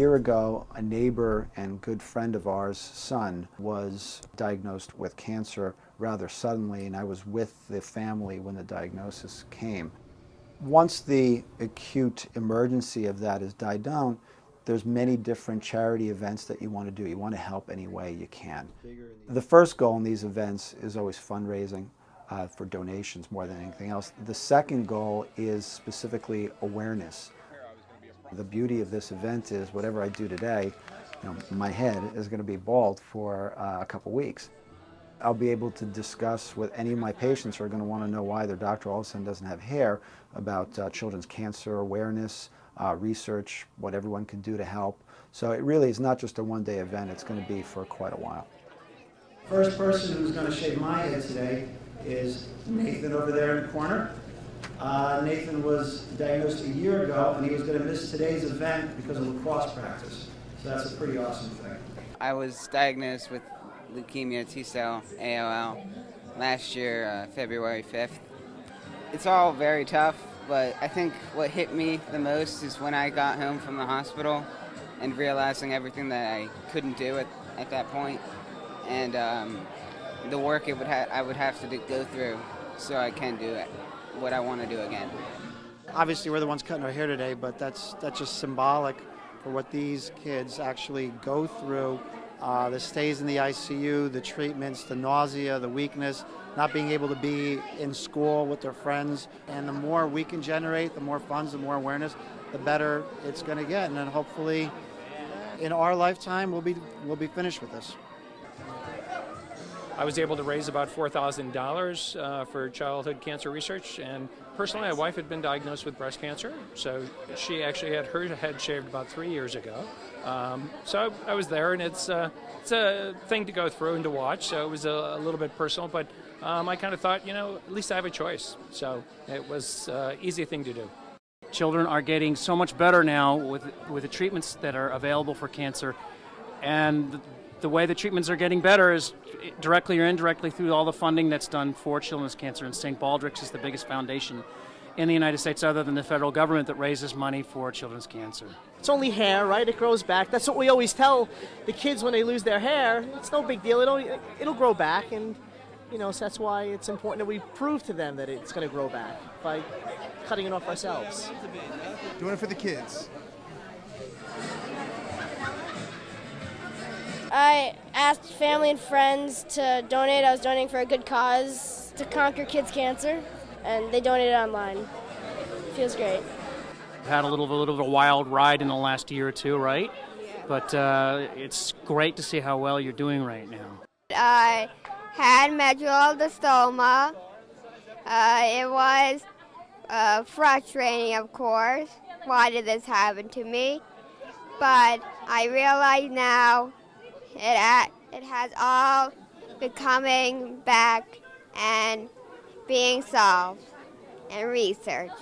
year ago, a neighbor and good friend of ours' son was diagnosed with cancer rather suddenly, and I was with the family when the diagnosis came. Once the acute emergency of that is died down, there's many different charity events that you want to do. You want to help any way you can. The first goal in these events is always fundraising for donations more than anything else. The second goal is specifically awareness. The beauty of this event is whatever I do today, my head is going to be bald for a couple weeks. I'll be able to discuss with any of my patients who are going to want to know why their doctor all of a sudden doesn't have hair about children's cancer awareness, research, what everyone can do to help. So it really is not just a one-day event, it's going to be for quite a while. First person who's going to shave my head today is Nathan over there in the corner. Nathan was diagnosed a year ago and he was going to miss today's event because of lacrosse practice. So that's a pretty awesome thing. I was diagnosed with leukemia T-cell ALL last year, February 5th. It's all very tough, but I think what hit me the most is when I got home from the hospital and realizing everything that I couldn't do at that point, and the work I would have to go through so I can do it, what I want to do again. Obviously we're the ones cutting our hair today, but that's just symbolic for what these kids actually go through. The stays in the ICU, the treatments, the nausea, the weakness, not being able to be in school with their friends. And the more we can generate, the more funds, the more awareness, the better it's going to get. And then hopefully in our lifetime we'll be finished with this. I was able to raise about $4,000 for childhood cancer research, and personally my wife had been diagnosed with breast cancer, so she actually had her head shaved about 3 years ago. So I was there, and it's a thing to go through and to watch, so it was a little bit personal, but I kind of thought, at least I have a choice, so it was an easy thing to do. Children are getting so much better now with the treatments that are available for cancer, and the way the treatments are getting better is directly or indirectly through all the funding that's done for children's cancer. And St. Baldrick's is the biggest foundation in the United States other than the federal government that raises money for children's cancer. It's only hair, right? It grows back. That's what we always tell the kids when they lose their hair. It's no big deal. It'll grow back, and so that's why it's important that we prove to them that it's going to grow back by cutting it off ourselves. Doing it for the kids. I asked family and friends to donate. I was donating for a good cause to conquer kids' cancer, and they donated online. Feels great. Had a little bit of a wild ride in the last year or two, right? Yeah. But it's great to see how well you're doing right now. I had medulloblastima. It was frustrating, of course. Why did this happen to me? But I realize now it has all been coming back and being solved and researched.